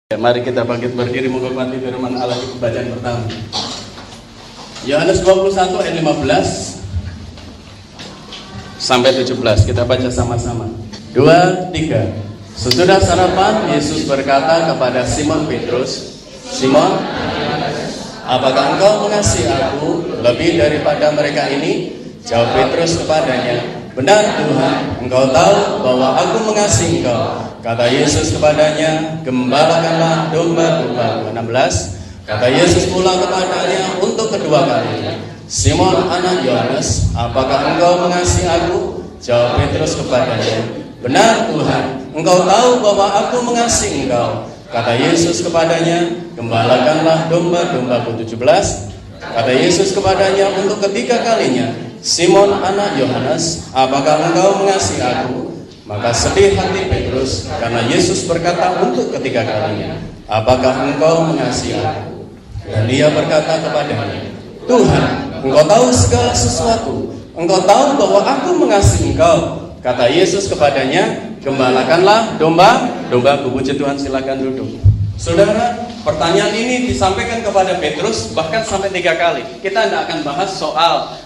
Ya, mari kita bangkit berdiri menghormati firman Allah di bacaan pertama. Yohanes 21 ayat 15 sampai 17. Kita baca sama-sama. 2, 3. Sesudah sarapan, Yesus berkata kepada Simon Petrus, "Simon, apakah engkau mengasihi aku lebih daripada mereka ini?" Jawab Petrus kepadanya, "Benar Tuhan, engkau tahu bahwa aku mengasihi engkau." Kata Yesus kepadanya, "Gembalakanlah domba-domba." 16. Kata Yesus pula kepadanya untuk kedua kalinya, "Simon anak Yohanes, apakah engkau mengasihi aku?" Jawab Petrus kepadanya, "Benar Tuhan, engkau tahu bahwa aku mengasihi engkau." Kata Yesus kepadanya, "Gembalakanlah domba-dombaku." 17. Kata Yesus kepadanya untuk ketiga kalinya, "Simon anak Yohanes, apakah engkau mengasihi aku?" Maka sedih hati Petrus karena Yesus berkata untuk ketiga kalinya, "Apakah engkau mengasihi aku?" Dan dia berkata kepadanya, "Tuhan, engkau tahu segala sesuatu. Engkau tahu bahwa aku mengasihi engkau." Kata Yesus kepadanya, "Gembalakanlah domba-dombaku." Puji Tuhan, silakan duduk. Saudara, pertanyaan ini disampaikan kepada Petrus bahkan sampai 3 kali. Kita tidak akan bahas soal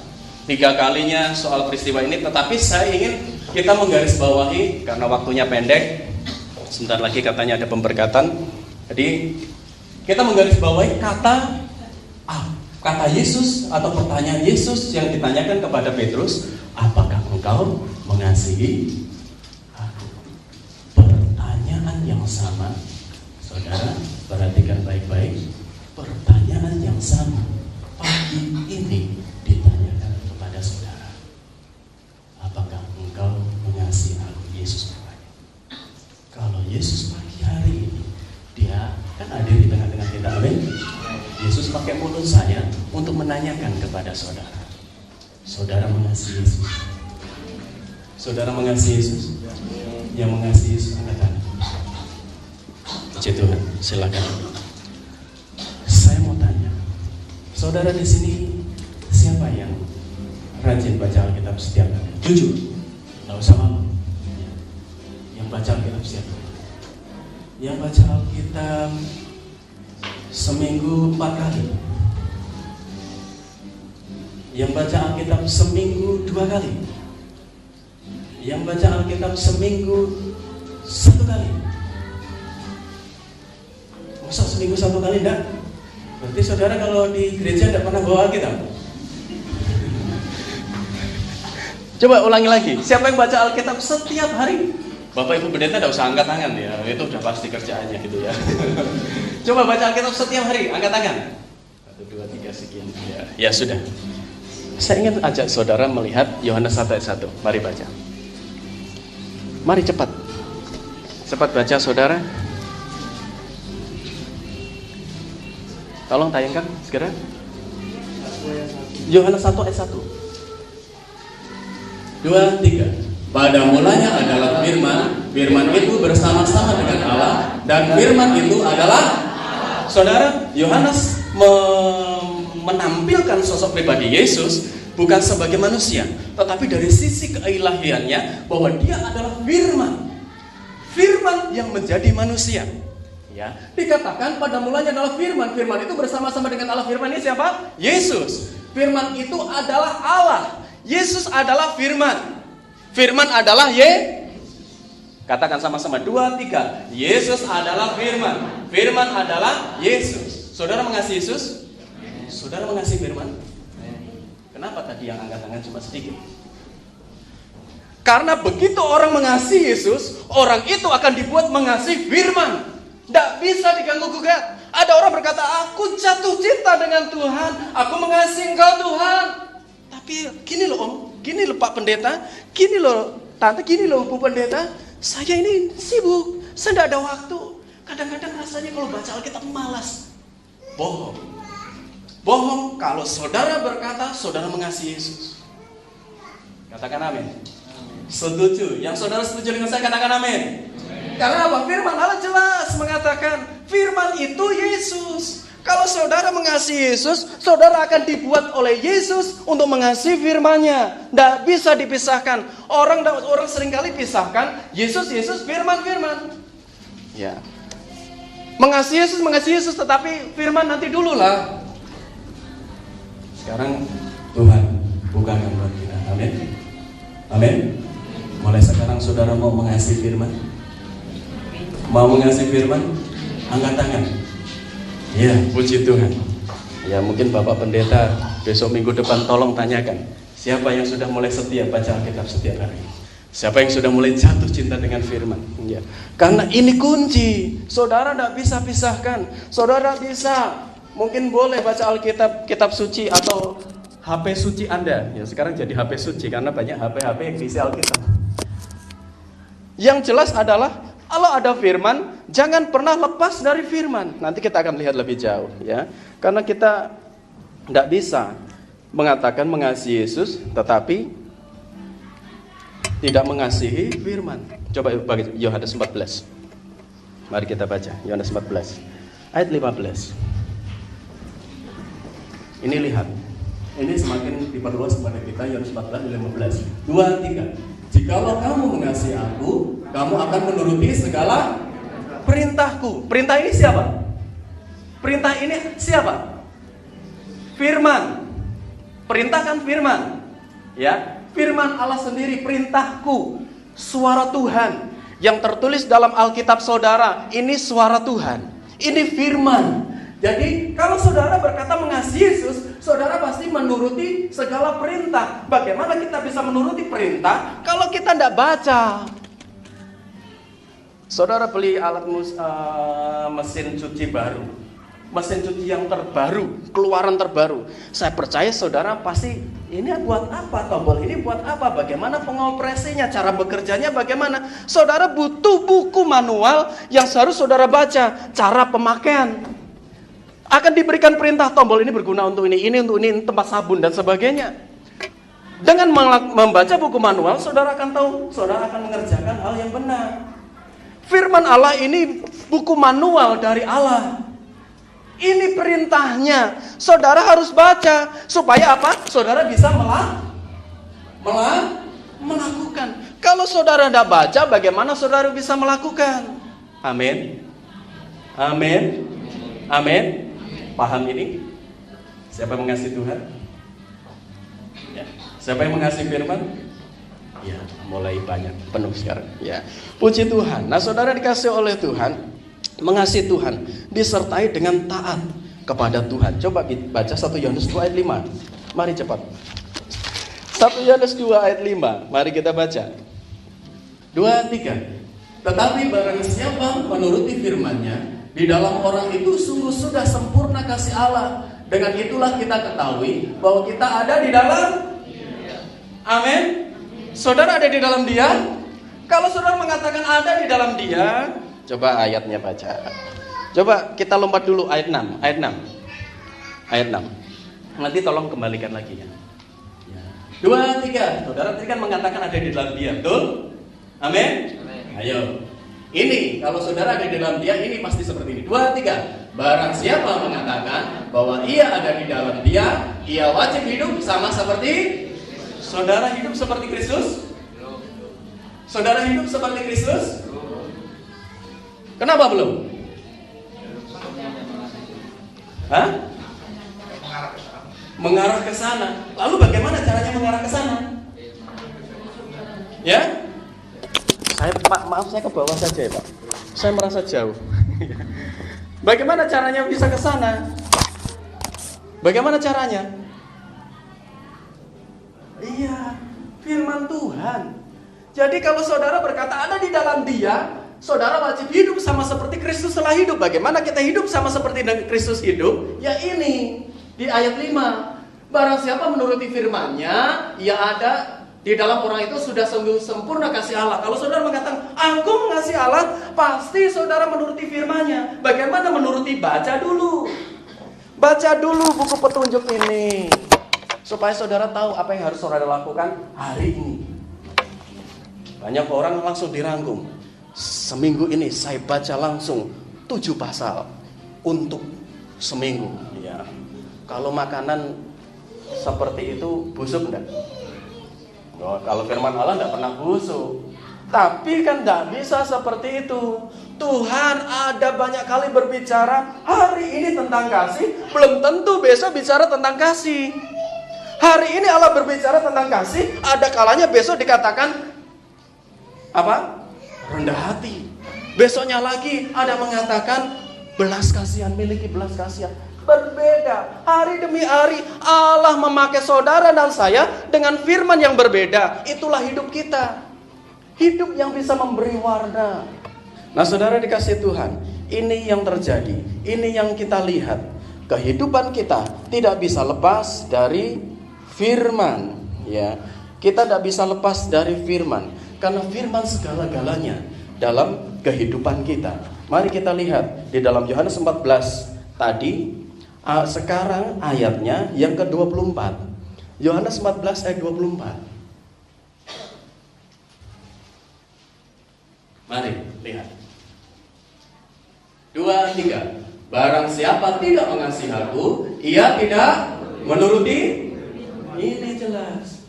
3 kalinya soal peristiwa ini, tetapi saya ingin kita menggarisbawahi karena waktunya pendek. Sebentar lagi katanya ada pemberkatan. Jadi kita menggarisbawahi kata Yesus atau pertanyaan Yesus yang ditanyakan kepada Petrus, "Apakah engkau mengasihi aku?" Pertanyaan yang sama. Saudara, perhatikan baik-baik. Pertanyaan yang sama pagi ini ditanyakan kepada saudara. Apakah engkau mengasihi aku? Yesus bertanya. Kalau Yesus pagi hari ini, dia kan hadir di tengah-tengah kita, amin. Yesus pakai mulut saya untuk menanyakan kepada saudara. Saudara mengasihi Yesus? Saudara mengasihi Yesus? Yang mengasihi Yesus angkat tangan. Puji Tuhan, silakan. Saya mau tanya, saudara di sini siapa yang rajin baca Alkitab setiap hari? Jujur, nggak usah malu. Yang baca Alkitab siapa? Yang baca Alkitab seminggu 4 kali. Yang baca Alkitab seminggu 2 kali. Yang baca Alkitab seminggu 1 kali. Masa seminggu 1 kali enggak? Berarti saudara kalau di gereja tidak pernah bawa Alkitab. Coba ulangi lagi. Siapa yang baca Alkitab setiap hari? Bapak Ibu pendeta tidak usah angkat tangan ya. Itu udah pasti kerjaannya gitu ya. Coba baca Alkitab setiap hari, angkat tangan. 1, 2, 3 sekian. Ya sudah. Saya ingin ajak saudara melihat Yohanes 1 ayat 1. Mari baca. Mari cepat. Cepat baca saudara. Tolong tayangkan segera. Yohanes 1 ayat 1. 2, 3. Pada mulanya adalah firman. Firman itu bersama-sama dengan Allah, dan firman itu adalah saudara. Yohanes menampilkan sosok pribadi Yesus bukan sebagai manusia, tetapi dari sisi keilahiannya bahwa dia adalah firman. Firman yang menjadi manusia. Ya, dikatakan pada mulanya adalah firman. Firman itu bersama-sama dengan Allah. Firman ini siapa? Yesus. Firman itu adalah Allah. Yesus adalah firman. Firman adalah Katakan sama-sama 2, 3. Yesus adalah firman. Firman adalah Yesus. Saudara mengasihi Yesus? Saudara mengasihi firman? Kenapa tadi yang angkat tangan cuma sedikit? Karena begitu orang mengasihi Yesus, orang itu akan dibuat mengasihi firman. Tidak bisa diganggu-gugat. Ada orang berkata, "Aku jatuh cinta dengan Tuhan, aku mengasihi Engkau Tuhan." Tapi gini loh Om, gini loh Pak Pendeta, gini loh Tante, gini loh Bu Pendeta, saya ini sibuk, saya tidak ada waktu. Kadang-kadang rasanya kalau baca Alkitab malas. Bohong. Bohong kalau saudara berkata saudara mengasihi Yesus. Katakan amin. Setuju. Yang saudara setuju dengan saya katakan amin. Karena apa? Firman Allah jelas mengatakan firman itu Yesus. Kalau saudara mengasihi Yesus, saudara akan dibuat oleh Yesus untuk mengasihi firman-Nya. Tidak bisa dipisahkan. Orang seringkali pisahkan Yesus, firman. Ya. Mengasihi Yesus, tetapi firman nanti dulu lah. Sekarang Tuhan bukan yang buat kita. Amin. Amin. Mulai sekarang saudara mau mengasihi firman? Mau mengasihi firman? Angkat tangan. Ya, puji Tuhan. Ya, mungkin Bapak Pendeta besok minggu depan tolong tanyakan, siapa yang sudah mulai setia baca Alkitab setiap hari? Siapa yang sudah mulai jatuh cinta dengan firman? Ya. Karena ini kunci. Saudara tidak bisa pisahkan. Saudara bisa, mungkin boleh baca Alkitab, kitab suci atau HP suci Anda. Ya, sekarang jadi HP suci karena banyak HP yang diisi Alkitab. Yang jelas adalah kalau ada firman, jangan pernah lepas dari firman. Nanti kita akan lihat lebih jauh, ya. Karena kita tidak bisa mengatakan mengasihi Yesus, tetapi tidak mengasihi firman. Coba bagi Yohanes 14. Mari kita baca Yohanes 14 ayat 15. Ini lihat. Ini semakin diperluas kepada kita. Yohanes 14 ayat 15. 2, 3. Jikalau kamu mengasihi aku, kamu akan menuruti segala perintahku. Perintah ini siapa? Perintah ini siapa? Firman. Perintah kan firman. Ya, firman Allah sendiri, perintahku, suara Tuhan yang tertulis dalam Alkitab saudara. Ini suara Tuhan. Ini firman. Jadi kalau saudara berkata mengasihi Yesus, saudara pasti menuruti segala perintah. Bagaimana kita bisa menuruti perintah kalau kita tidak baca? Saudara beli alat mesin cuci baru, mesin cuci yang terbaru, keluaran terbaru. Saya percaya saudara pasti, ini buat apa tombol ini, buat apa, bagaimana pengoperasinya, cara bekerjanya bagaimana. Saudara butuh buku manual yang harus saudara baca, cara pemakaian. Akan diberikan perintah, tombol ini berguna untuk ini untuk ini, tempat sabun dan sebagainya. Dengan membaca buku manual, saudara akan tahu, saudara akan mengerjakan hal yang benar. Firman Allah ini buku manual dari Allah. Ini perintahnya. Saudara harus baca. Supaya apa? Saudara bisa melakukan. Kalau saudara tidak baca, bagaimana saudara bisa melakukan? Amin. Amin. Amin. Paham ini? Siapa yang mengasihi Tuhan? Ya. Siapa yang mengasihi firman? Ya, mulai banyak, penuh sekarang. Ya, puji Tuhan. Nah, saudara dikasih oleh Tuhan, mengasihi Tuhan disertai dengan taat kepada Tuhan. Coba baca 1 Yohanes 2 ayat 5. Mari cepat. 1 Yohanes 2 ayat 5. Mari kita baca. 2, 3. Tetapi barang siapa menuruti firman-Nya, di dalam orang itu sungguh sudah sempurna kasih Allah. Dengan itulah kita ketahui bahwa kita ada di dalam. Amin. Saudara ada di dalam Dia. Kalau saudara mengatakan ada di dalam Dia, coba ayatnya baca. Coba kita lompat dulu ayat 6. Ayat 6. Nanti tolong kembalikan lagi ya. 2, 3. Saudara tadi kan mengatakan ada di dalam Dia, betul? Amin. Ayo. Ini kalau saudara ada di dalam Dia, ini pasti seperti ini. 2, 3. Barang siapa mengatakan bahwa ia ada di dalam Dia, ia wajib hidup sama seperti. Saudara hidup seperti Kristus? Saudara hidup seperti Kristus? Kenapa belum? Hah? Mengarah ke sana. Lalu bagaimana caranya mengarah ke sana? Ya? Maaf saya ke bawah saja ya Pak. Saya merasa jauh. Bagaimana caranya bisa ke sana? Bagaimana caranya? Iya, firman Tuhan. Jadi kalau saudara berkata ada di dalam Dia, saudara wajib hidup sama seperti Kristus telah hidup. Bagaimana kita hidup sama seperti Kristus hidup? Ya ini, di ayat 5. Barang siapa menuruti firman-Nya, ia ada di dalam orang itu sudah sungguh sempurna kasih Allah. Kalau saudara mengatakan, aku mengasihi Allah, pasti saudara menuruti firman-Nya. Bagaimana menuruti? Baca dulu. Baca dulu buku petunjuk ini. Supaya saudara tahu apa yang harus saudara lakukan hari ini. Banyak orang langsung dirangkum. Seminggu ini saya baca langsung 7 pasal untuk seminggu. Ya. Kalau makanan seperti itu busuk enggak? Oh, kalau firman Allah enggak pernah busuk. Tapi kan enggak bisa seperti itu. 7 Tuhan ada banyak kali berbicara hari ini tentang kasih, belum tentu besok bicara tentang kasih. Hari ini Allah berbicara tentang kasih, ada kalanya besok dikatakan apa? Rendah hati. Besoknya lagi ada mengatakan belas kasihan, miliki belas kasihan. Berbeda, hari demi hari Allah memakai saudara dan saya dengan firman yang berbeda. Itulah hidup kita, hidup yang bisa memberi warna. Nah saudara dikasih Tuhan, ini yang terjadi, ini yang kita lihat. Kehidupan kita tidak bisa lepas dari firman, ya. Kita tidak bisa lepas dari firman, karena firman segala-galanya dalam kehidupan kita. Mari kita lihat di dalam Yohanes 14 tadi, sekarang ayatnya yang ke-24. Yohanes 14 ayat 24. Mari lihat. 2, 3. Barang siapa tidak mengasihi aku, ia tidak menuruti. Ini jelas.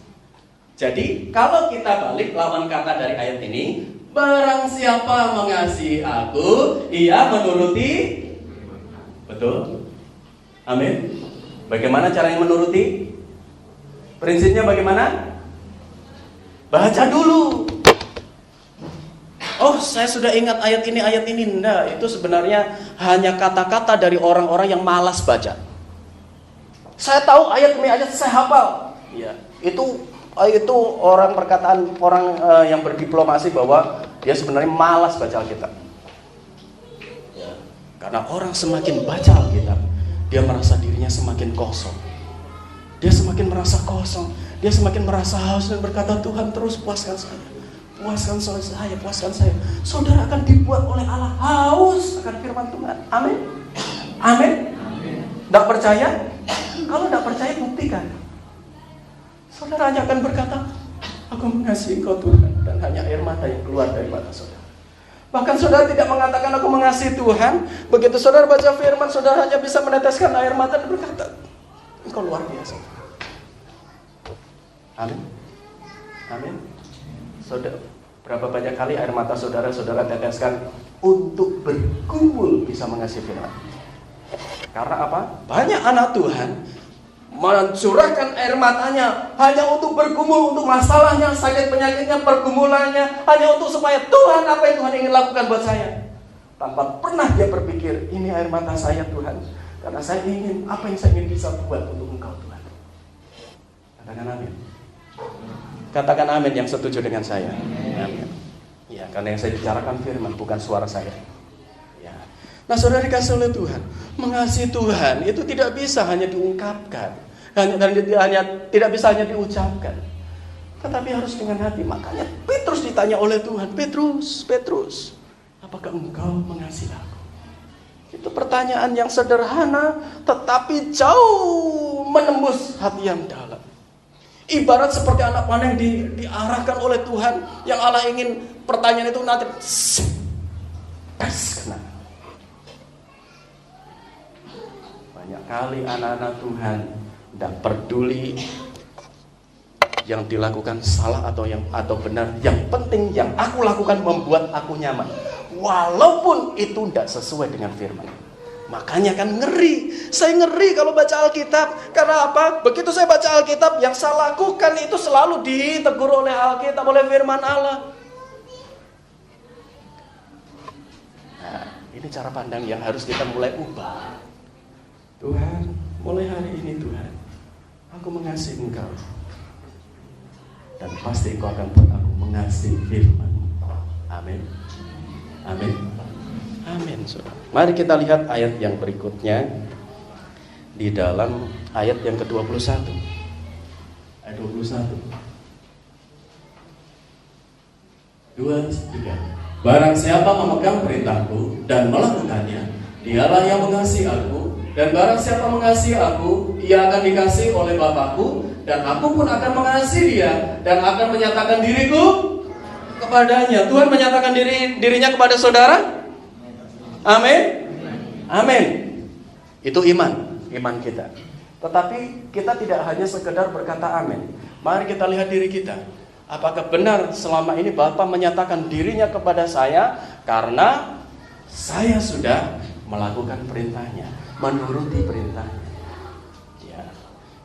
Jadi kalau kita balik lawan kata dari ayat ini, barang siapa mengasihi aku, ia menuruti. Betul? Amin. Bagaimana caranya menuruti? Prinsipnya bagaimana? Baca dulu. Oh, saya sudah ingat ayat ini. Enggak, itu sebenarnya hanya kata-kata dari orang-orang yang malas baca. Saya tahu ayat demi ayat, saya hafal. Ya, itu orang perkataan orang yang berdiplomasi bahwa dia sebenarnya malas baca Alkitab. Ya, karena orang semakin baca Alkitab, dia merasa dirinya semakin kosong. Dia semakin merasa kosong. Dia semakin merasa haus dan berkata, Tuhan terus puaskan saya. Puaskan saya. Saudara akan dibuat oleh Allah haus akan firman Tuhan. Amin. Tidak percaya? Kalau tidak percaya buktikan. Saudara hanya akan berkata, aku mengasihi Engkau Tuhan, dan hanya air mata yang keluar dari mata saudara. Bahkan saudara tidak mengatakan aku mengasihi Tuhan. Begitu saudara baca firman, saudara hanya bisa meneteskan air mata dan berkata, Engkau luar biasa. Amin. Saudara, berapa banyak kali air mata saudara teteskan untuk bergumul bisa mengasihi firman. Karena apa? Banyak anak Tuhan mencurahkan air matanya hanya untuk bergumul, untuk masalahnya, sakit penyakitnya, pergumulannya, hanya untuk supaya Tuhan, apa yang Tuhan ingin lakukan buat saya. Tanpa pernah dia berpikir, ini air mata saya Tuhan, karena saya ingin, apa yang saya ingin bisa buat untuk Engkau Tuhan. Katakan amin. Katakan amin yang setuju dengan saya. Amin. Ya, karena yang saya bicarakan firman, bukan suara saya. Ya. Nah, saudara dikasih oleh Tuhan, mengasihi Tuhan itu tidak bisa hanya diungkapkan, tidak bisa hanya diucapkan, tetapi harus dengan hati. Makanya Petrus ditanya oleh Tuhan, Petrus, apakah engkau mengasihi aku? Itu pertanyaan yang sederhana, tetapi jauh menembus hati yang dalam. Ibarat seperti anak panah yang diarahkan oleh Tuhan, yang Allah ingin pertanyaan itu nanti kena. Banyak kali anak-anak Tuhan tidak peduli yang dilakukan salah atau benar. Yang penting yang aku lakukan membuat aku nyaman, walaupun itu tidak sesuai dengan firman. Makanya kan ngeri. Saya ngeri kalau baca Alkitab. Karena apa? Begitu saya baca Alkitab, yang saya lakukan itu selalu ditegur oleh Alkitab, oleh firman Allah. Nah, ini cara pandang yang harus kita mulai ubah. Tuhan, mulai hari ini Tuhan, aku mengasihi Engkau, dan pasti Engkau akan buat aku mengasihi firman. Amin. Saudara. Mari kita lihat ayat yang berikutnya di dalam ayat yang ke-21. Ayat 21. 2, 3. Barang siapa memegang perintahku dan melakukannya, dialah yang mengasihi aku, dan barang siapa mengasihi aku, ia akan dikasihi oleh Bapakku, dan aku pun akan mengasihi dia dan akan menyatakan diriku kepadanya. Tuhan menyatakan dirinya kepada saudara. Amin. Itu iman kita. Tetapi kita tidak hanya sekedar berkata amin. Mari kita lihat diri kita. Apakah benar selama ini Bapa menyatakan dirinya kepada saya karena Saya sudah melakukan perintahnya, menuruti perintahnya. Ya.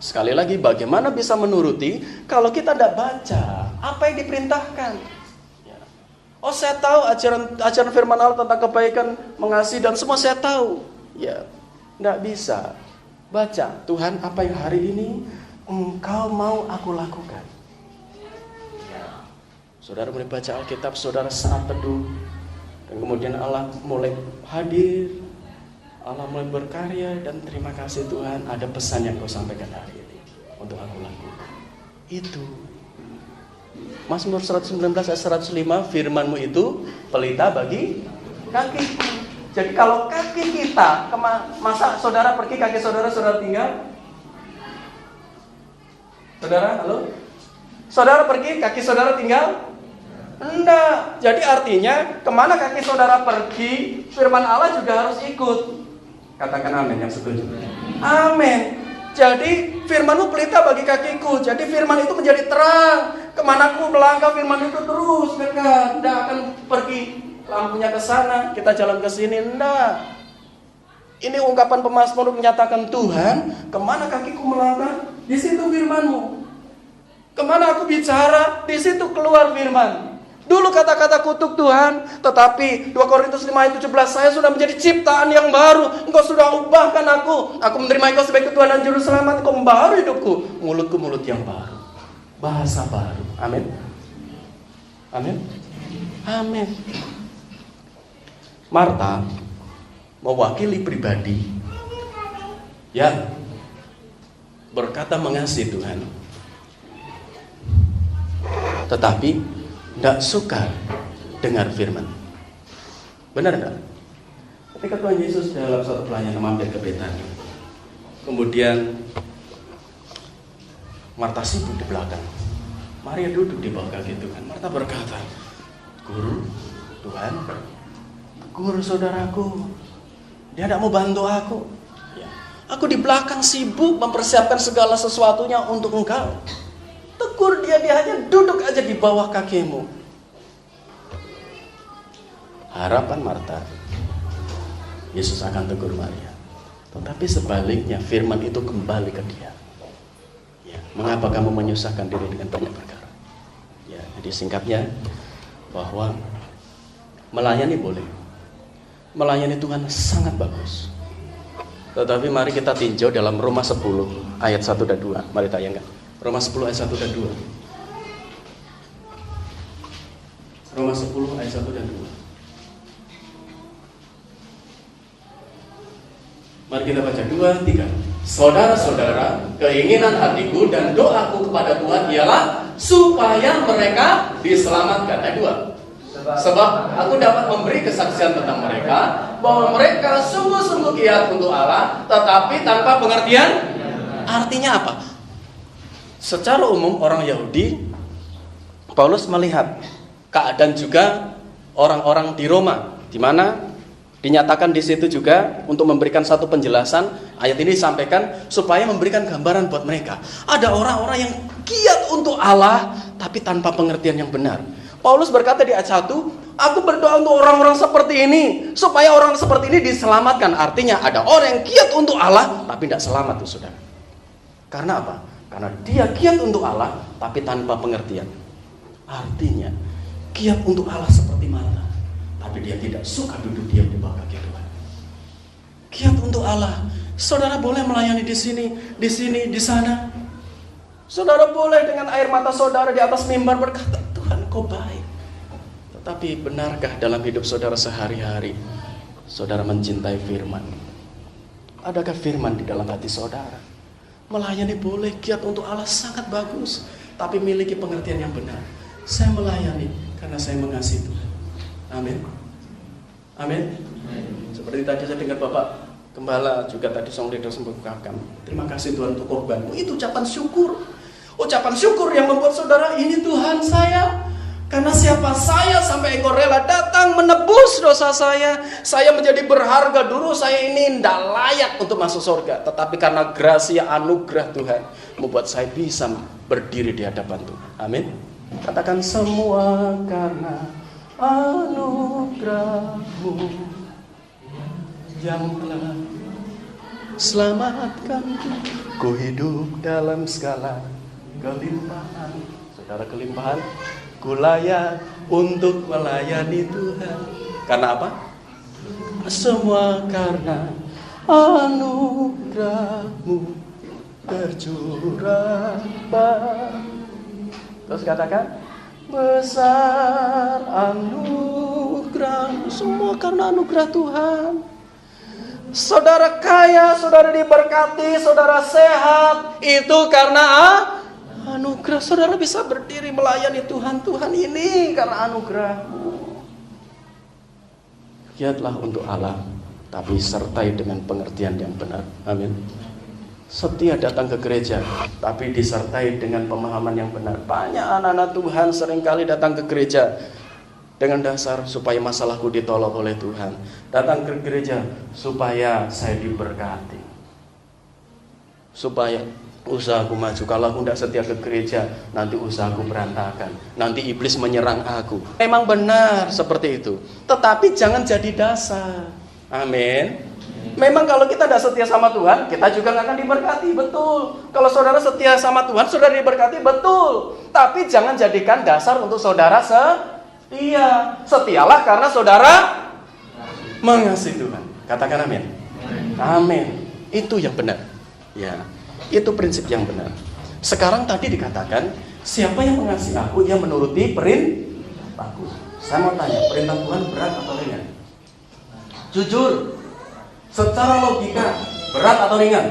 Sekali lagi, bagaimana bisa menuruti kalau kita tidak baca apa yang diperintahkan? Ya. Oh, saya tahu ajaran firman Allah tentang kebaikan, mengasihi dan semua saya tahu. Ya, tidak bisa. Baca, Tuhan, apa yang hari ini Engkau mau aku lakukan? Ya. Saudara mulai baca Alkitab, saudara saat teduh, dan kemudian Allah mulai hadir, Allah mulai berkarya, dan terima kasih Tuhan, ada pesan yang Kau sampaikan hari ini untuk aku lakukan. Itu Mazmur 119 ayat 105, firman-Mu itu pelita bagi kakiku. Jadi kalau kaki kita, masa saudara pergi kaki saudara tinggal? Saudara, halo? Saudara pergi kaki saudara tinggal? Enggak. Jadi artinya kemana kaki saudara pergi, firman Allah juga harus ikut. Katakan amin yang setuju. Amin. Jadi firman-Mu pelita bagi kakiku. Jadi firman itu menjadi terang. Kemana ku melangkah, firman itu terus dekat. Tidak akan pergi lampunya ke sana, kita jalan ke sini. Enggak. Ini ungkapan pemazmur menyatakan, Tuhan, kemana kakiku melangkah? Di situ firman-Mu. Kemana aku bicara? Di situ keluar firman. Dulu kata-kata kutuk Tuhan, tetapi 2 Korintus 5 ayat 17, saya sudah menjadi ciptaan yang baru. Engkau sudah ubahkan aku. Aku menerima Engkau sebagai Tuhan dan Juru Selamat. Engkau membaharui hidupku. Mulutku mulut yang baru. Bahasa baru. Amin. Amin. Amin. Marta mewakili pribadi yang berkata mengasihi Tuhan, tetapi tidak suka dengar firman. Benar tidak? Ketika Tuhan Yesus dalam suatu pelayanan mampir ke Betania, kemudian Marta sibuk di belakang, Maria duduk di bawah kaki Tuhan. Marta berkata, Guru, Tuhan, guru saudaraku, dia tidak mau bantu aku. Aku di belakang sibuk mempersiapkan segala sesuatunya untuk Engkau. Tegur dia hanya duduk aja di bawah kakimu. Harapan Marta, Yesus akan tegur Maria. Tetapi sebaliknya firman itu kembali ke dia. Ya, mengapa kamu menyusahkan diri dengan banyak perkara? Ya, jadi singkatnya bahwa melayani boleh. Melayani Tuhan sangat bagus. Tetapi mari kita tinjau dalam Roma 10 ayat 1 dan 2. Mari tayangkan. Roma 10 ayat 1 dan 2. Roma 10 ayat 1 dan 2. Mari kita baca 2, 3. Saudara-saudara, keinginan hatiku dan doaku kepada Tuhan ialah supaya mereka diselamatkan. Ayat 2. Sebab aku dapat memberi kesaksian tentang mereka bahwa mereka sungguh-sungguh giat untuk Allah, tetapi tanpa pengertian. Artinya apa? Secara umum orang Yahudi, Paulus melihat keadaan juga orang-orang di Roma, di mana dinyatakan di situ juga untuk memberikan satu penjelasan. Ayat ini disampaikan supaya memberikan gambaran buat mereka. Ada orang-orang yang giat untuk Allah, tapi tanpa pengertian yang benar. Paulus berkata di ayat 1, aku berdoa untuk orang-orang seperti ini, supaya orang seperti ini diselamatkan. Artinya ada orang yang giat untuk Allah, tapi tidak selamat tuh saudara. Karena apa? Karena dia giat untuk Allah, tapi tanpa pengertian. Artinya, giat untuk Allah seperti Marta, tapi dia tidak suka duduk diam di bawah kaki Tuhan. Giat untuk Allah. Saudara boleh melayani di sini, di sana. Saudara boleh dengan air mata saudara di atas mimbar berkata, Tuhan kau baik. Tetapi benarkah dalam hidup saudara sehari-hari saudara mencintai firman? Adakah firman di dalam hati saudara? Melayani boleh, giat untuk Allah sangat bagus, tapi miliki pengertian yang benar. Saya melayani karena saya mengasihi Tuhan. Amin. Amin. Seperti tadi saya dengar Bapak Gembala juga tadi song leader sembahkan. Terima kasih Tuhan untuk korbanmu. Itu ucapan syukur. Ucapan syukur yang membuat saudara, ini Tuhan saya. Karena siapa saya sampai Engkau rela datang menebus dosa saya. Saya menjadi berharga, dulu saya ini tidak layak untuk masuk surga. Tetapi karena gracia anugerah Tuhan membuat saya bisa berdiri di hadapan Tuhan. Amin. Katakan semua karena anugerah-Mu. yang telah selamatkan ku hidup dalam segala kelimpahan. Saudara, kelimpahan, ku layak untuk melayani Tuhan. Karena apa? Semua karena anugerah-Mu tercurah. Terus katakan, besar anugerah. Semua karena anugerah Tuhan. Saudara kaya, saudara diberkati, saudara sehat, itu karena anugerah. Saudara bisa berdiri melayani Tuhan. Tuhan ini karena anugerah-Mu. Giatlah untuk Allah, tapi sertai dengan pengertian yang benar. Amin. Setia datang ke gereja, tapi disertai dengan pemahaman yang benar. Banyak anak-anak Tuhan seringkali datang ke gereja dengan dasar supaya masalahku ditolong oleh Tuhan. Datang ke gereja supaya saya diberkati, supaya usahaku maju. Kalau aku tidak setia ke gereja, nanti usahaku berantakan, nanti iblis menyerang aku. Memang benar seperti itu, tetapi jangan jadi dasar. Amin. Memang kalau kita tidak setia sama Tuhan, kita juga nggak akan diberkati, betul. Kalau saudara setia sama Tuhan, saudara diberkati, betul. Tapi jangan jadikan dasar untuk saudara setia. Setialah karena saudara mengasihi Tuhan. Katakan amin. Amin. Itu yang benar. Ya, itu prinsip yang benar. Sekarang tadi dikatakan, siapa yang mengasihi aku, dia menuruti perintahku. Saya mau tanya, perintah Tuhan berat atau ringan? Jujur, secara logika, berat atau ringan?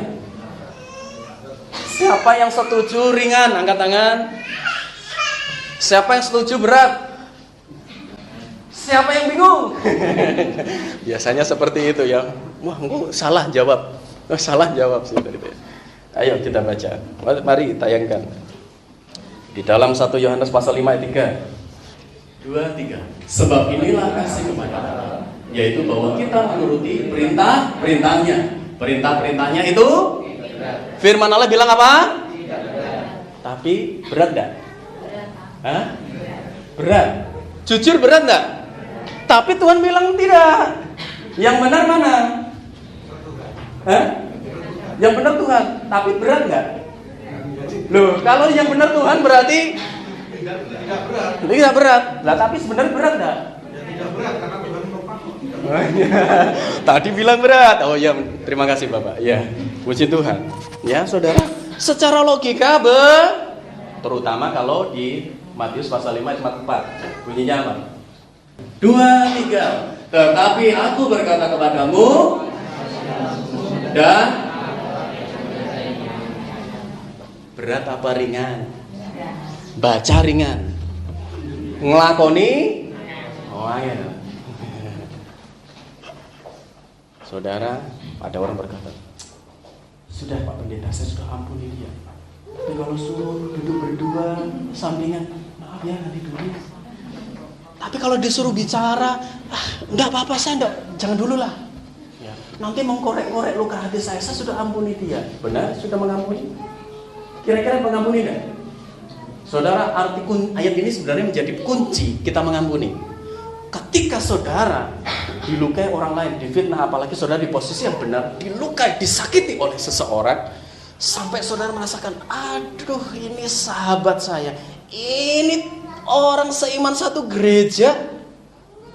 Siapa yang setuju ringan? Angkat tangan. Siapa yang setuju berat? Siapa yang bingung? Biasanya seperti itu ya. Wah, engkau salah jawab. Salah jawab sih tadi. Ayo kita baca. Mari tayangkan. Di dalam 1 Yohanes pasal 5 ayat 3. 2, 3. Sebab inilah kasih kepada Allah, yaitu bahwa kita menuruti perintah-perintahnya. Perintah-perintahnya itu firman Allah bilang apa? Tapi berat enggak? Hah? Berat. Jujur berat enggak? Tapi Tuhan bilang tidak. Yang benar mana? Hah? Yang benar Tuhan, tapi berat enggak? Loh, kalau yang benar Tuhan berarti tidak berat. Lah tapi sebenarnya berat enggak? Tidak berat karena Tuhan menopang. Tadi bilang berat. Oh ya, terima kasih Bapak. Ya, puji Tuhan. Ya, saudara. Secara logika terutama kalau di Matius pasal 5 ayat 4. Bunyinya apa? 2, 3. Tetapi aku berkata kepadamu dan berat apa ringan? Baca ringan. Ngelakoni ya. Saudara, ada orang berkata, sudah Pak Pendeta, saya sudah ampuni dia. Tapi kalau suruh duduk berdua sampingan, maaf ya nanti dulu. Tapi kalau disuruh bicara, enggak apa-apa, saya enggak, jangan dulu lah. Ya, nanti mengkorek-korek luka hati saya sudah ampuni dia. Benar? Sudah mengampuni? Kira-kira mengampuni enggak? Saudara, arti ayat ini sebenarnya menjadi kunci kita mengampuni. Ketika saudara dilukai orang lain, difitnah, apalagi saudara di posisi yang benar, dilukai, disakiti oleh seseorang, sampai saudara merasakan, aduh ini sahabat saya, ini orang seiman satu gereja,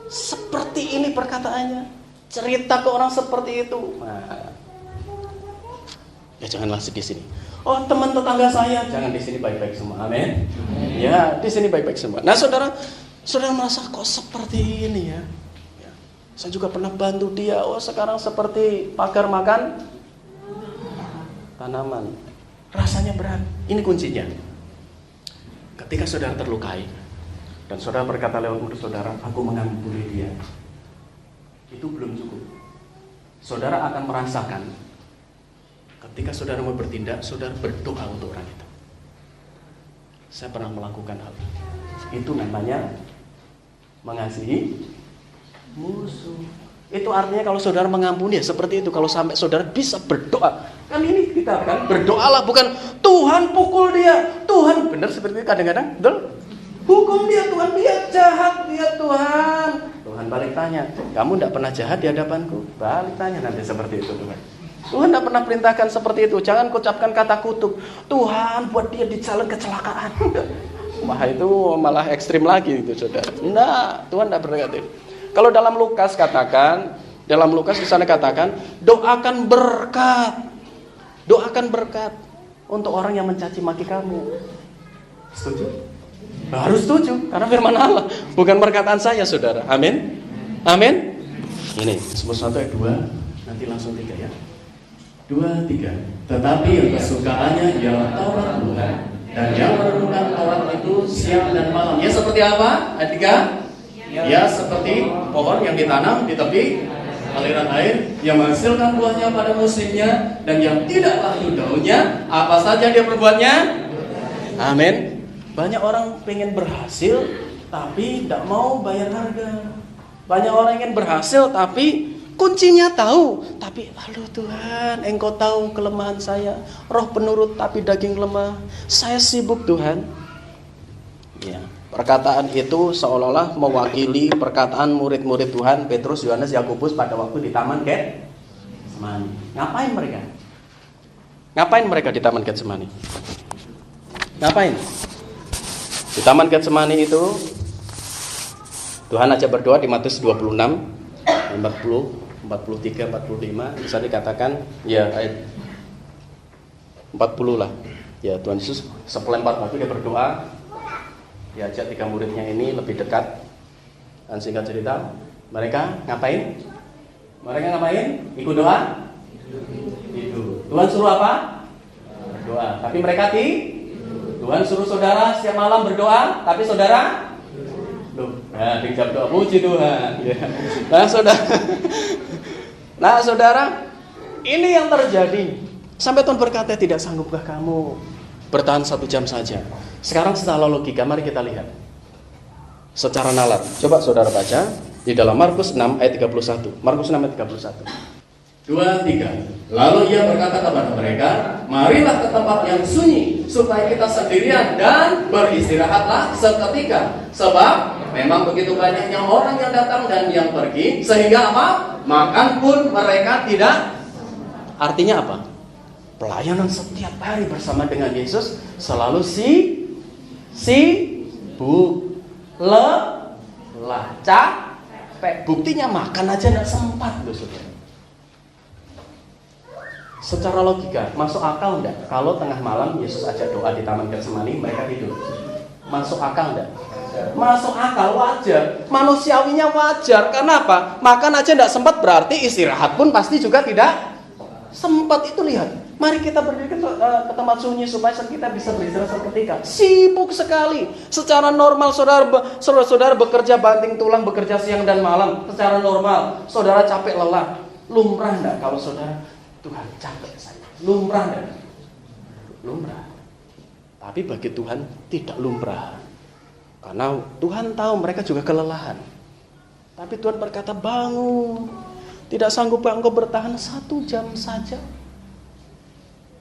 seperti ini perkataannya, cerita ke orang seperti itu. Nah, ya janganlah di sini. Oh, teman tetangga saya, jangan di sini baik-baik semua. Amin. Ya, di sini baik-baik semua. Nah, saudara merasa kok seperti ini ya? Ya. Saya juga pernah bantu dia. Oh, sekarang seperti pagar makan tanaman. Rasanya berat. Ini kuncinya. Ketika saudara terlukai dan saudara berkata lewat mulut saudara, aku mengampuni dia, itu belum cukup. Saudara akan merasakan ketika saudara mau bertindak, saudara berdoa untuk orang itu. Saya pernah melakukan hal itu. Itu namanya mengasihi musuh. Itu artinya kalau saudara mengampuni ya seperti itu. Kalau sampai saudara bisa berdoa, kan ini kita kan berdoalah, bukan Tuhan pukul dia. Tuhan benar seperti itu kadang-kadang, betul? Hukum dia Tuhan, dia jahat dia Tuhan. Tuhan balik tanya, kamu tidak pernah jahat di hadapanku? Balik tanya nanti seperti itu Tuhan. Tuhan tidak pernah perintahkan seperti itu. Jangan ucapkan kata kutuk. Tuhan buat dia di jalan kecelakaan. Wah itu malah ekstrim lagi itu saudara. Nah, Tuhan tidak berkata itu. Kalau dalam Lukas katakan, dalam Lukas di sana katakan, doakan berkat. Doakan berkat untuk orang yang mencaci maki kamu. Setuju? Harus setuju, karena firman Allah, bukan perkataan saya, saudara. Amin. Amin. Ini sebut 1 ayat 2, nanti langsung 3 ya. 2, 3. Tetapi yang kesukaannya ialah Taurat Tuhan, dan yang merenungkan Taurat itu siang dan malam. Ya seperti apa? Ayat 3. Ya seperti pohon yang ditanam di tepi aliran air, yang menghasilkan buahnya pada musimnya, dan yang tidak layu daunnya, apa saja dia perbuatnya. Amin. Banyak orang pengen berhasil tapi tidak mau bayar harga. Banyak orang ingin berhasil tapi kuncinya tahu, tapi aduh Tuhan, Engkau tahu kelemahan saya. Roh penurut tapi daging lemah. Saya sibuk Tuhan. Ya, perkataan itu seolah-olah mewakili perkataan murid-murid Tuhan Petrus, Yohanes, Yakobus pada waktu di Taman Getsemani. Ngapain mereka? Ngapain mereka di Taman Getsemani? Ngapain? Di Taman Getsemani itu Tuhan ajak berdoa di Matius 26 40, 43, 45. Bisa dikatakan ya ayat 40 lah. Ya Tuhan Yesus sepelempar waktu dia berdoa, diajak 3 muridnya ini lebih dekat. Dan singkat cerita, mereka ngapain? Mereka ngapain? Ikut doa? Itu. Tuhan suruh apa? Berdoa. Tapi mereka Tuhan suruh saudara setiap malam berdoa, tapi saudara dijawab doa, puji Tuhan. Nah saudara, ini yang terjadi. Sampai Tuhan berkata, tidak sanggupkah kamu bertahan 1 jam saja? Sekarang secara logika, mari kita lihat secara nalar. Coba saudara baca di dalam Markus 6 ayat 31. Markus 6 ayat 31. 2, 3. Lalu ia berkata kepada mereka, marilah ke tempat yang sunyi, supaya kita sendirian dan beristirahatlah seketika. Sebab memang begitu banyaknya orang yang datang dan yang pergi, sehingga apa? Makan pun mereka tidak. Artinya apa? Pelayanan setiap hari bersama dengan Yesus selalu sibuk, lelah, capek. Buktinya makan aja tidak sempat loh saudara. Secara logika, masuk akal enggak? Kalau tengah malam Yesus ajak doa di Taman Getsemani, mereka tidur. Masuk akal enggak? Masuk akal, wajar. Manusiawinya wajar. Karena apa? Makan aja enggak sempat, berarti istirahat pun pasti juga tidak sempat. Itu lihat. Mari kita berdiri ke tempat sunyi supaya kita bisa beristirahat seketika. Sibuk sekali. Secara normal saudara bekerja banting tulang, bekerja siang dan malam. Secara normal, saudara capek lelah. Lumrah enggak kalau saudara, Tuhan capek saya? Lumrah enggak? Lumrah. Tapi bagi Tuhan tidak lumrah. Karena Tuhan tahu mereka juga kelelahan. Tapi Tuhan berkata, bangun. Tidak sanggup engkau bertahan 1 jam saja?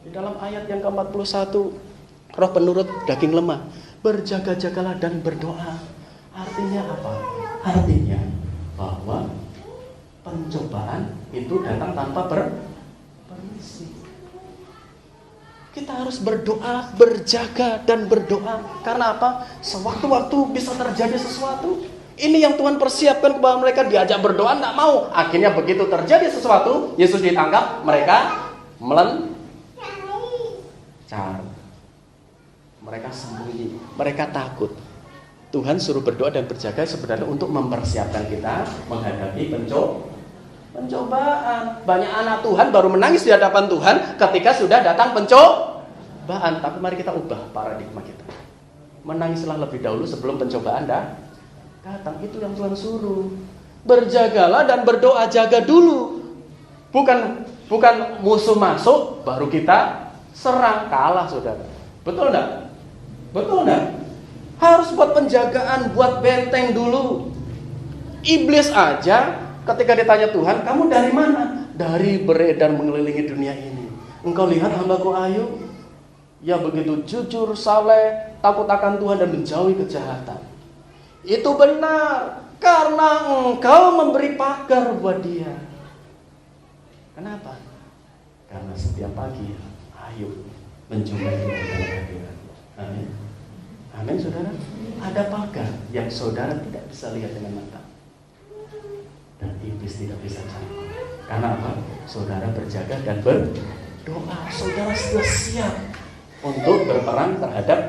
Di dalam ayat yang ke-41, roh penurut daging lemah, berjaga-jagalah dan berdoa. Artinya apa? Artinya bahwa pencobaan itu datang tanpa permisi. Kita harus berdoa, berjaga dan berdoa. Karena apa? Sewaktu-waktu bisa terjadi sesuatu. Ini yang Tuhan persiapkan kepada mereka. Diajak berdoa, tidak mau. Akhirnya begitu terjadi sesuatu, Yesus ditangkap, mereka melencar. Mereka sembunyi, mereka takut. Tuhan suruh berdoa dan berjaga sebenarnya untuk mempersiapkan kita menghadapi pencobaan. Banyak anak Tuhan baru menangis di hadapan Tuhan ketika sudah datang pencobaan. Tapi mari kita ubah paradigma kita. Menangislah lebih dahulu sebelum pencobaan datang. Itu yang Tuhan suruh. Berjagalah dan berdoa, jaga dulu. Bukan musuh masuk baru kita serang, kalah saudara. Betul enggak? Betul enggak? Harus buat penjagaan, buat benteng dulu. Iblis aja ketika ditanya Tuhan, kamu dari mana? Dari beredar mengelilingi dunia ini. Engkau lihat hambaku Ayub, Ia begitu jujur, saleh, takut akan Tuhan dan menjauhi kejahatan. Itu benar karena engkau memberi pagar buat dia. Kenapa? Karena setiap pagi ayo menjumpai Tuhan dalam hadirat. Amin. Amin, saudara. Ada pagar yang saudara tidak bisa lihat dengan mata, dan iblis tidak bisa jangkau. Karena apa? Saudara berjaga dan berdoa. Saudara sudah siap untuk berperang terhadap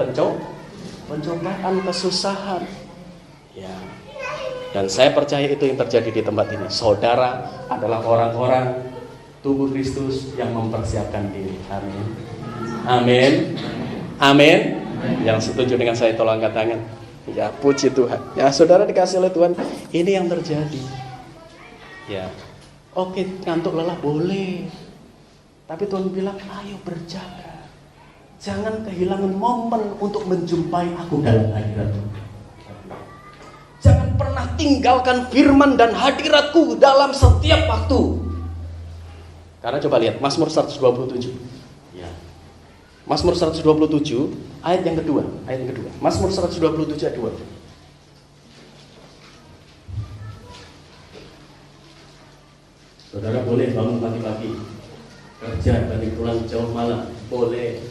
pencobaan, kesusahan. Ya. Dan saya percaya itu yang terjadi di tempat ini. Saudara adalah orang-orang tubuh Kristus yang mempersiapkan diri. Amin. Amin. Amin. Yang setuju dengan saya tolong angkat tangan. Ya, puji Tuhan. Ya, saudara dikasih oleh Tuhan. Ini yang terjadi. Ya. Oke, ngantuk lelah boleh. Tapi Tuhan bilang, ayo berjaga. Jangan kehilangan momen untuk menjumpai aku dalam hadirat-Mu. Jangan pernah tinggalkan firman dan hadiratku dalam setiap waktu. Karena coba lihat Mazmur 127. Ya. Mazmur 127 ayat yang kedua. Mazmur 127 ayat 2. Saudara boleh bangun pagi-pagi, kerja dan pulang jauh malam, boleh.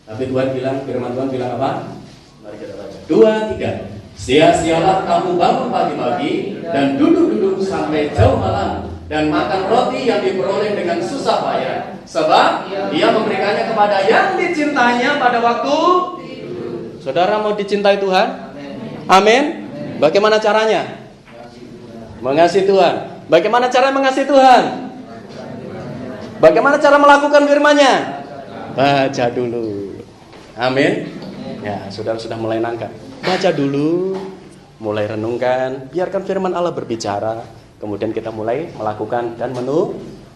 Tapi Tuhan bilang, firman Tuhan bilang apa? Mari kita baca. 2, 3. Sia-sialah kamu bangun pagi-pagi dan duduk-duduk sampai jauh malam dan makan roti yang diperoleh dengan susah payah, sebab Dia memberikannya kepada yang dicintainya pada waktu tidur. Saudara mau dicintai Tuhan? Amin. Bagaimana caranya? Mengasihi Tuhan. Bagaimana cara mengasihi Tuhan? Bagaimana cara melakukan firman-Nya? Baca dulu. Amin. Ya, saudara sudah mulai nangkap. Baca dulu, mulai renungkan, biarkan firman Allah berbicara, kemudian kita mulai melakukan dan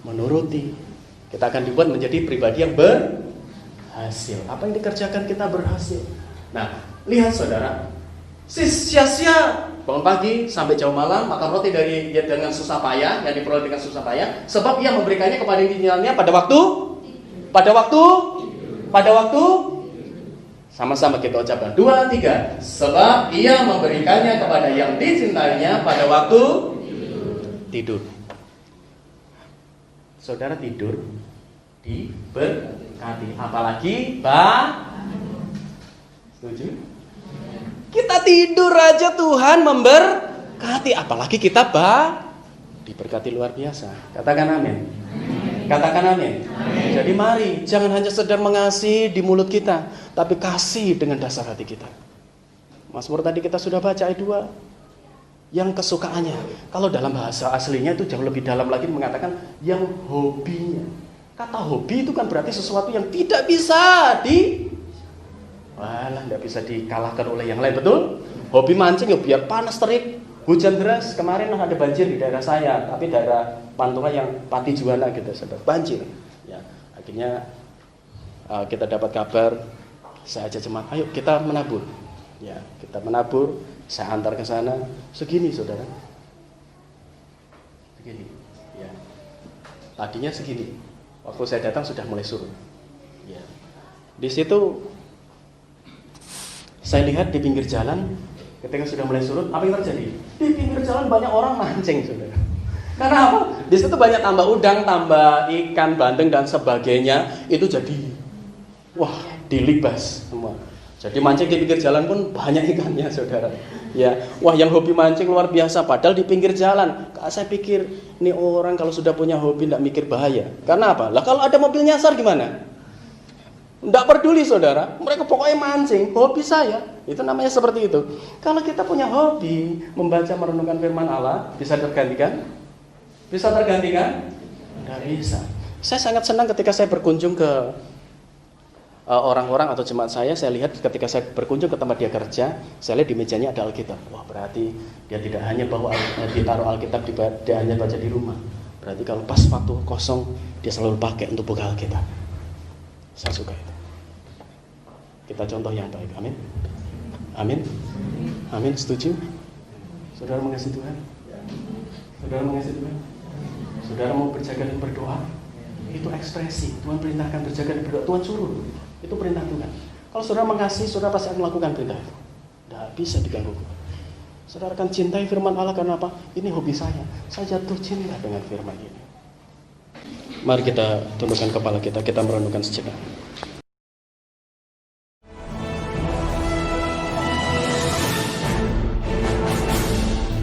menuruti. Kita akan dibuat menjadi pribadi yang berhasil. Apa yang dikerjakan kita berhasil. Nah, lihat saudara, sia-sia bangun pagi sampai jauh malam makan roti dengan susah payah, yang diperoleh dengan susah payah, sebab Ia memberikannya kepada yang dicintainya pada waktu. Sama-sama kita ucapkan 2, 3. Sebab Ia memberikannya kepada yang dicintainya pada waktu tidur. Saudara tidur diberkati, apalagi setuju? Kita tidur aja Tuhan memberkati, apalagi kita diberkati luar biasa. Katakan amin. Katakan amin. Jadi mari, jangan hanya sekedar mengasihi di mulut kita, tapi kasih dengan dasar hati kita. Mazmur tadi kita sudah baca ayat 2. Yang kesukaannya, kalau dalam bahasa aslinya itu jauh lebih dalam lagi, mengatakan yang hobinya. Kata hobi itu kan berarti sesuatu yang tidak bisa tidak bisa dikalahkan oleh yang lain, betul? Hobi mancing ya biar panas terik, hujan deras. Kemarin ada banjir di daerah saya, tapi daerah Pantura yang Pati Juwana gitu, saudara, banjir. Ya, akhirnya kita dapat kabar, saya ajak jemaat, ayo kita menabur. Ya, kita menabur, saya antar ke sana. Segini, saudara. Segini. Ya. Tadinya segini. Waktu saya datang sudah mulai surut. Ya. Di situ saya lihat di pinggir jalan, ketika sudah mulai surut, apa yang terjadi? Di pinggir jalan banyak orang mancing, saudara. Karena apa? Di situ banyak tambah udang, tambah ikan bandeng dan sebagainya. Itu jadi, dilibas semua. Jadi mancing di pinggir jalan pun banyak ikannya, saudara. Ya, yang hobi mancing luar biasa. Padahal di pinggir jalan. Saya pikir, ini orang kalau sudah punya hobi tidak mikir bahaya. Karena apa? Lah kalau ada mobil nyasar gimana? Tidak peduli, saudara. Mereka pokoknya mancing. Hobi saya. Itu namanya seperti itu. Kalau kita punya hobi membaca, merenungkan firman Allah, bisa tergantikan? Bisa tergantikan? Tidak bisa. Saya sangat senang ketika saya berkunjung ke orang-orang atau jemaat saya lihat ketika saya berkunjung ke tempat dia kerja, saya lihat di mejanya ada Alkitab. Wah, berarti dia tidak hanya bawa ditaruh Alkitab, dia hanya baca di rumah. Berarti kalau pas waktu kosong, dia selalu pakai untuk buka Alkitab. Saya suka itu. Kita contoh yang baik. Amin. Amin. Amin. Setuju? Saudara mengasihi Tuhan? Saudara mengasihi Tuhan? Saudara mau berjaga dan berdoa? Itu ekspresi. Tuhan perintahkan berjaga dan berdoa. Tuhan suruh. Itu perintah Tuhan. Kalau saudara mengasihi, saudara pasti akan melakukan perintah itu. Tidak bisa diganggu. Saudara akan cintai firman Allah karena apa? Ini hobi saya. Saya jatuh cinta dengan firman ini. Mari kita tundukkan kepala kita merenungkan sejenak.